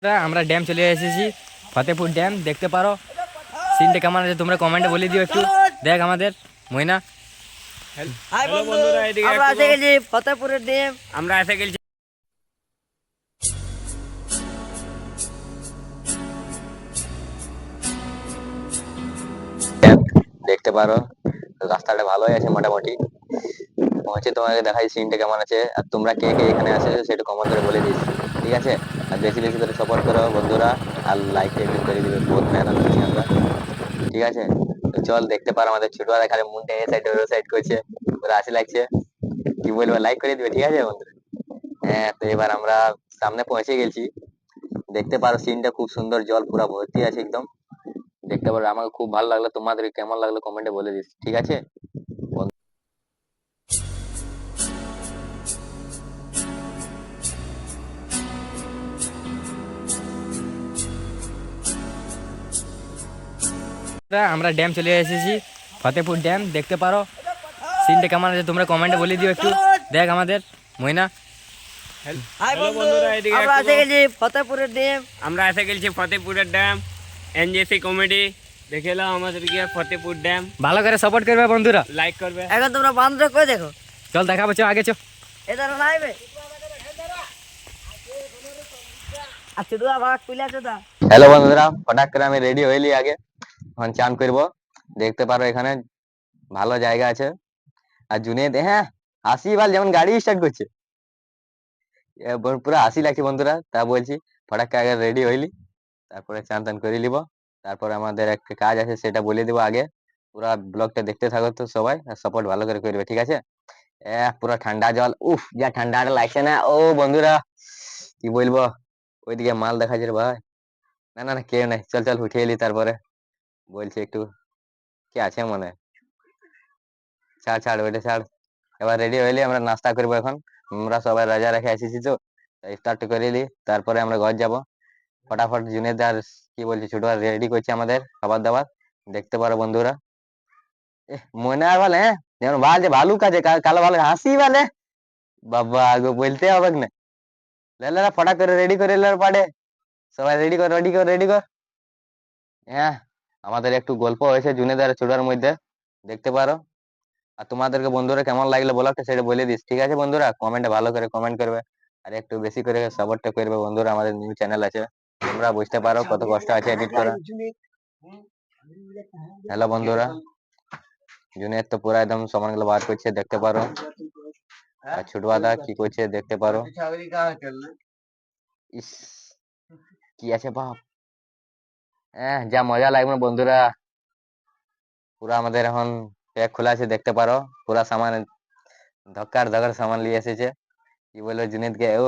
আমরা ড্যাম চলে এসেছি, ফতেপুর ড্যাম দেখতে পারো। সিনটা কেমন আছে তোমরা কমেন্টে বলে দিও একটু। দেখ আমাদের ময়না। হাই বন্ধুরা, আমরা এসে গেছি ফতেপুরের ড্যাম। আমরা এসে গেছি। দেখতে পারো রাস্তাটা ভালোই আছে মোটামুটি। হচ্ছে তোমাকে দেখাই সিনটা কেমন আছে, আর তোমরা কে কে এখানে আসে সেটা কমেন্ট করে বলে দিস, ঠিক আছে? আর বেশি বেশি করে সাপোর্ট করো বন্ধুরা, আর লাইক একটু করে দিবে, বহুত মেহনত করছি আমরা, ঠিক আছে? তো চল দেখতে পারো আমাদের ছোটবেলা খালি মুন্ডে এ সাইড ওই সাইড করছে, ওরা আসে লাগছে, কি বলবো, লাইক করে দিবে, ঠিক আছে বন্ধুরা? হ্যাঁ, তো এবার আমরা সামনে পৌঁছে গেছি। দেখতে পারো সিনটা খুব সুন্দর, জল পুরো ভর্তি আছে একদম। দেখতে পারো, আমাকে খুব ভালো লাগলো, তোমাদের কেমন লাগলো কমেন্টে বলে দিস, ঠিক আছে? আমরা ড্যাম চলে এসেছি, ফতেপুর ড্যাম দেখতে পারো। সিনটা কেমন আছে তোমরা কমেন্টে বলে দিও একটু। দেখ আমাদের ময়না। হাই বন্ধুরা, আমরা এসে গেছি ফতেপুরের ড্যাম। আমরা এসে গেছি ফতেপুরের ড্যাম। এনজেসি কমেডি দেখে নাও আমাদেরকে ফতেপুর ড্যাম। ভালো করে সাপোর্ট করবে বন্ধুরা, লাইক করবে। এখন তোমরা বান্ধব করে দেখো, চল দেখাবো, চল আগে চল। এদার নাইবে আচ্ছা দুয়া ভাগ তুলে আছে তা। হ্যালো বন্ধুরা, হঠাৎ করে আমি রেডি হইলি, আগে এখন চান করবো। দেখতে পারো এখানে ভালো জায়গা আছে। আর জুনেদ, হ্যাঁ, হাসি বাল যেমন গাড়ি স্টার্ট করছে, পুরো হাসি লাগছে বন্ধুরা। তা বলছি ফটাক আগে রেডি হইলি, তারপরে চান টান করে নিব। তারপরে আমাদের একটা কাজ আছে সেটা বলে দিব আগে। পুরা ব্লগটা দেখতে থাকো তো সবাই, আর সাপোর্ট ভালো করে করবে, ঠিক আছে? পুরো ঠান্ডা জল, উফ যা ঠান্ডাটা লাগছে না ও বন্ধুরা, কি বলবো। ওইদিকে মাল দেখা যায় রে ভাই। না না না, কেউ নাই, চল চল উঠে এলি। তারপরে বলছি একটু কি আছে মনে, ছাড় ছাড় ওইটা ছাড়। এবার রেডি হইলি, আমরা নাস্তা করবো এখন। আমরা সবাই রাজা রেখে এসেছি, তো স্টার্ট করে এলি, তারপরে আমরা ঘর যাব ফটাফট। জুনেদ আর কি বলছি ছোট রেডি করছে আমাদের খাবার দাবার, দেখতে পারো বন্ধুরা। মনে আর বলে, হ্যাঁ, যেমন ভাল যে ভালুক আছে, কালো ভালো হাসি বলে, বাবা আগে বলতে হবে না। লেলা ফটাক করে রেডি করে এলো পাড়ে, সবাই রেডি কর, রেডি কর, রেডি কর। হ্যাঁ, আমাদের একটু গল্প হয়েছে জুনেদার ছোটার মধ্যে, দেখতে পারো। আর তোমাদেরকে বন্ধুরা কেমন লাগলো বলো একটা, সেটা বলে দিস, ঠিক আছে বন্ধুরা? কমেন্টে ভালো করে কমেন্ট করবে, আর একটু বেশি করে সাপোর্টটা করবে বন্ধুরা। আমাদের নিউ চ্যানেল আছে, তোমরা বুঝতে পারো কত কষ্ট আছে এডিট করা। হ্যালো বন্ধুরা, জুনেদ তো পুরো একদম সামান গুলো বার করছে, দেখতে পারো। আর ছোটবাদা কি করছে দেখতে পারো। ইস, কি আছে বাপ, যা মজা লাগবে না বন্ধুরা। পুরা আমাদের এখন প্যাক খোলা আছে, দেখতে পারো। পুরা সামান ধক্কার ধকার সামান নিয়ে এসেছে, কি বলবো জুনেদ কে। ও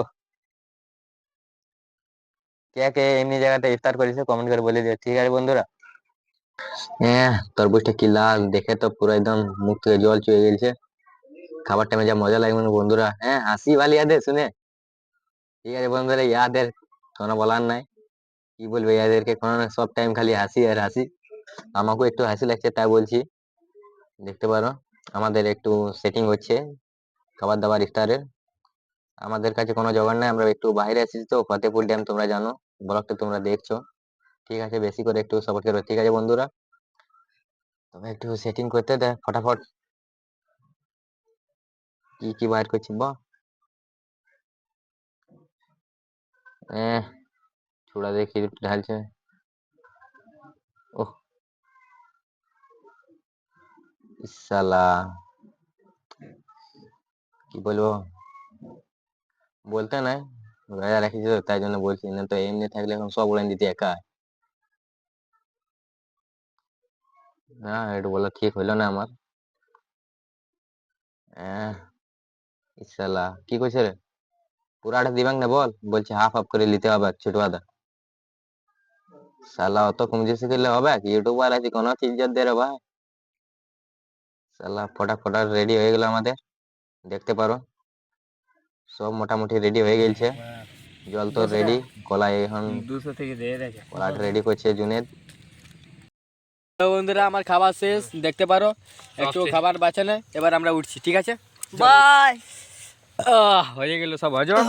কে কে এমনি জায়গাটা ইফতার করেছে কমেন্ট করে বলে দিও, ঠিক আছে বন্ধুরা? তরমুজটা কি লাল, দেখে তো পুরো একদম মুখ থেকে জল চুয়ে গেছে। খাবার টাইমে যা মজা লাগবে না বন্ধুরা। হাসি বালি ইয়াদের শুনে, ঠিক আছে বন্ধুরা, ইয়াদের কোনো বলার নাই, কি বলবো ইয়াদেরকে, কোনো না, সব টাইম খালি হাসি আর হাসি। আমাকেও একটু হাসি লাগছে তাই বলছি, দেখতে পারো। আমাদের একটু সেটিং হচ্ছে খাবার দাবার ইফতারের। আমাদের কাছে কোনো জোগাড় নাই, আমরা একটু বাইরে এসেছি তো, ফতেপুর ড্যাম তোমরা জানো, ব্লগটা তোমরা দেখছো, ঠিক আছে? বেশি করে একটু সাপোর্ট করো, ঠিক আছে বন্ধুরা? তবে একটু সেটিং করতে দে ফটাফট। কি কি বাইর করছি বা, চূড়া দেখি ঢালছে। ওহ ইসালা, কি বলবো, বলতে নাই, গায়ে রাখিস তো, তাই জন্য বলছি, না তো এমনি থাকলে এখন সব উড়ান দিতে একা। না একটু বলা ঠিক হইলো না আমার। ইসালা কি কইছে রে, পুরাটা দিবাং না বল, বলছে হাফ হাফ করে নিতে হবে ছোট আদা। শালা অত কমজোরি করলে হবে? ইউটিউবার আছে, কোনো ইজ্জত দে রে ভাই। শালা ফটাফট রেডি হয়ে গেল আমাদের, দেখতে পারো। সব মোটামুটি রেডি হয়ে গেছে, জল তো রেডি, কলাই এখন 200 থেকে দিয়ে রেখে। কলাটা রেডি করছে জুনেদ। তো বন্ধুরা, আমার খাবার শেষ, দেখতে পারো, একটু খাবার বাঁচে না, এবার আমরা উঠছি, ঠিক আছে? বাই। হয়ে গেল সব হজম।